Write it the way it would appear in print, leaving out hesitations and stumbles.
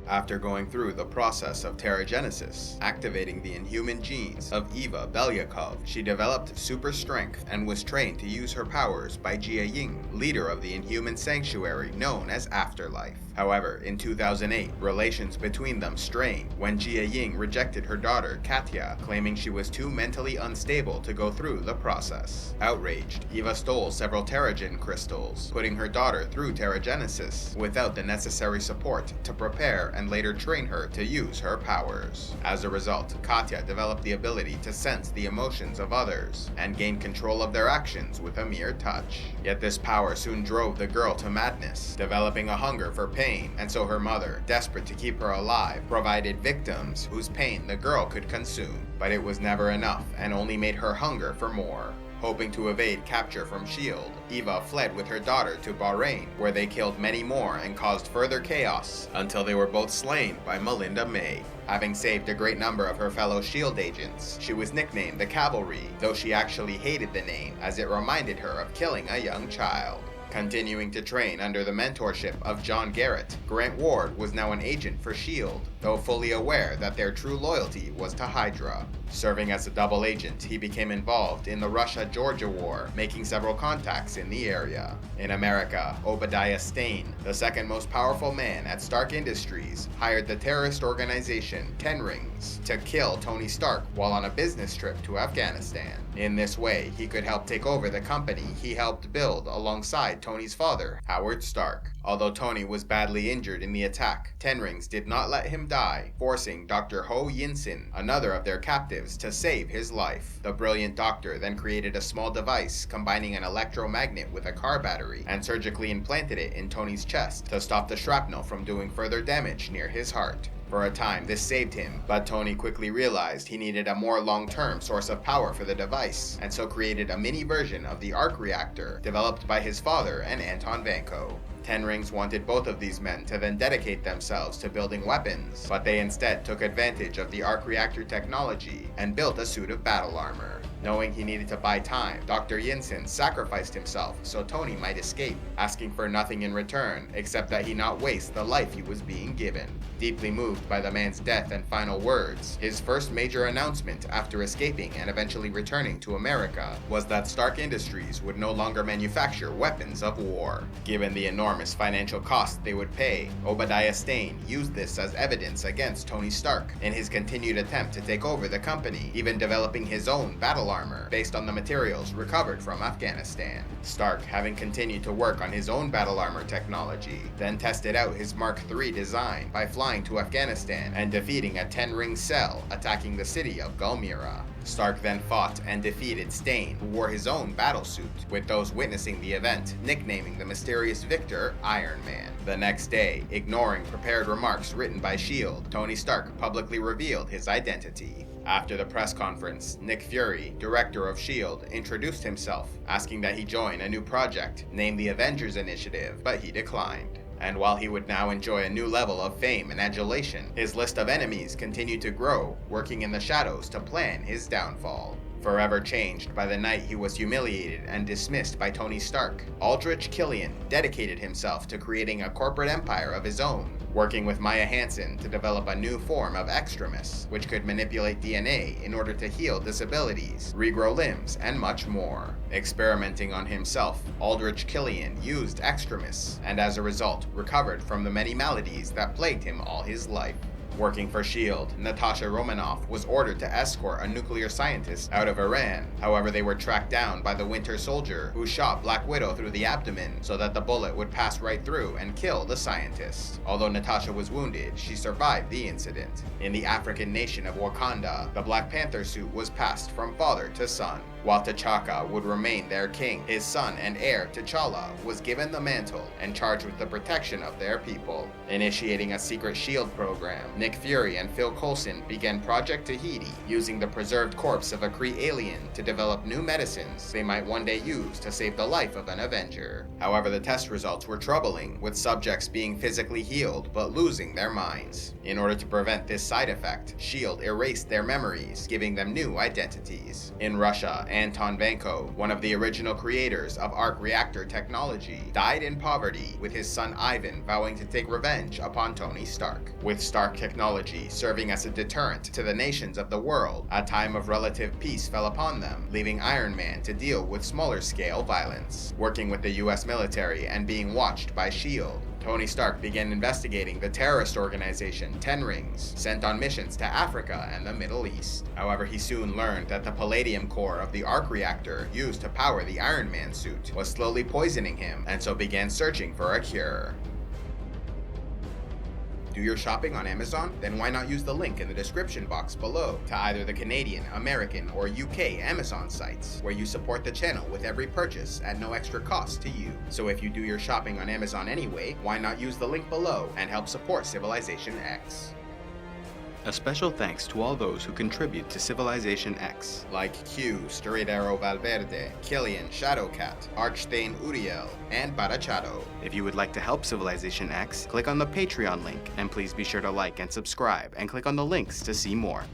After going through the process of teragenesis, activating the inhuman genes of Eva Belyakov, she developed super strength and was trained to use her powers by Jia Ying, leader of the inhuman sanctuary known as Afterlife. However, in 2008, relations between them strained when Jia Ying rejected her daughter Katya, claiming she was too mentally unstable to go through the process. Outraged, Eva stole several Terrigen crystals, putting her daughter through teragenesis without the necessary support to prepare and later train her to use her powers. As a result, Katya developed the ability to sense the emotions of others and gain control of their actions with a mere touch. Yet this power soon drove the girl to madness, developing a hunger for pain, and so her mother, desperate to keep her alive, provided victims whose pain the girl could consume. But it was never enough and only made her hunger for more. Hoping to evade capture from S.H.I.E.L.D., Eva fled with her daughter to Bahrain, where they killed many more and caused further chaos until they were both slain by Melinda May. Having saved a great number of her fellow S.H.I.E.L.D. agents, she was nicknamed the Cavalry, though she actually hated the name as it reminded her of killing a young child. Continuing to train under the mentorship of John Garrett, Grant Ward was now an agent for S.H.I.E.L.D., though fully aware that their true loyalty was to Hydra. Serving as a double agent, he became involved in the Russia-Georgia War, making several contacts in the area. In America, Obadiah Stane, the second most powerful man at Stark Industries, hired the terrorist organization Ten Rings to kill Tony Stark while on a business trip to Afghanistan. In this way, he could help take over the company he helped build alongside Tony's father, Howard Stark. Although Tony was badly injured in the attack, Ten Rings did not let him die, forcing Dr. Ho Yinsen, another of their captives, to save his life. The brilliant doctor then created a small device combining an electromagnet with a car battery and surgically implanted it in Tony's chest to stop the shrapnel from doing further damage near his heart. For a time, this saved him, but Tony quickly realized he needed a more long-term source of power for the device, and so created a mini version of the arc reactor developed by his father and Anton Vanko. Ten Rings wanted both of these men to then dedicate themselves to building weapons, but they instead took advantage of the arc reactor technology and built a suit of battle armor. Knowing he needed to buy time, Dr. Yinsen sacrificed himself so Tony might escape, asking for nothing in return except that he not waste the life he was being given. Deeply moved by the man's death and final words, his first major announcement after escaping and eventually returning to America was that Stark Industries would no longer manufacture weapons of war. Given the enormous financial cost they would pay, Obadiah Stane used this as evidence against Tony Stark in his continued attempt to take over the company, even developing his own battle armor based on the materials recovered from Afghanistan. Stark, having continued to work on his own battle armor technology, then tested out his Mark III design by flying to Afghanistan and defeating a Ten-Ring cell attacking the city of Gulmira. Stark then fought and defeated Stane, who wore his own battlesuit, with those witnessing the event nicknaming the mysterious victor Iron Man. The next day, ignoring prepared remarks written by S.H.I.E.L.D., Tony Stark publicly revealed his identity. After the press conference, Nick Fury, director of S.H.I.E.L.D., introduced himself, asking that he join a new project named the Avengers Initiative, but he declined. And while he would now enjoy a new level of fame and adulation, his list of enemies continued to grow, working in the shadows to plan his downfall. Forever changed by the night he was humiliated and dismissed by Tony Stark, Aldrich Killian dedicated himself to creating a corporate empire of his own, working with Maya Hansen to develop a new form of extremis, which could manipulate DNA in order to heal disabilities, regrow limbs, and much more. Experimenting on himself, Aldrich Killian used extremis, and as a result, recovered from the many maladies that plagued him all his life. Working for S.H.I.E.L.D., Natasha Romanoff was ordered to escort a nuclear scientist out of Iran. However, they were tracked down by the Winter Soldier, who shot Black Widow through the abdomen so that the bullet would pass right through and kill the scientist. Although Natasha was wounded, she survived the incident. In the African nation of Wakanda, the Black Panther suit was passed from father to son. While T'Chaka would remain their king, his son and heir T'Challa was given the mantle and charged with the protection of their people. Initiating a secret S.H.I.E.L.D. program, Nick Nick Fury and Phil Coulson began Project Tahiti, using the preserved corpse of a Kree alien to develop new medicines they might one day use to save the life of an Avenger. However, the test results were troubling, with subjects being physically healed but losing their minds. In order to prevent this side effect, S.H.I.E.L.D. erased their memories, giving them new identities. In Russia, Anton Vanko, one of the original creators of arc reactor technology, died in poverty, with his son Ivan vowing to take revenge upon Tony Stark. With Stark technology serving as a deterrent to the nations of the world, a time of relative peace fell upon them, leaving Iron Man to deal with smaller scale violence. Working with the US military and being watched by S.H.I.E.L.D., Tony Stark began investigating the terrorist organization Ten Rings, sent on missions to Africa and the Middle East. However, he soon learned that the palladium core of the arc reactor used to power the Iron Man suit was slowly poisoning him, and so began searching for a cure. Do your shopping on Amazon? Then why not use the link in the description box below to either the Canadian, American, or UK Amazon sites, where you support the channel with every purchase at no extra cost to you. So if you do your shopping on Amazon anyway, why not use the link below and help support CivilizationEx? A special thanks to all those who contribute to CivilizationEx, like Q, Storidero Valverde, Killian Shadowcat, Archthane Uriel, and Barachado. If you would like to help CivilizationEx, click on the Patreon link, and please be sure to like and subscribe, and click on the links to see more.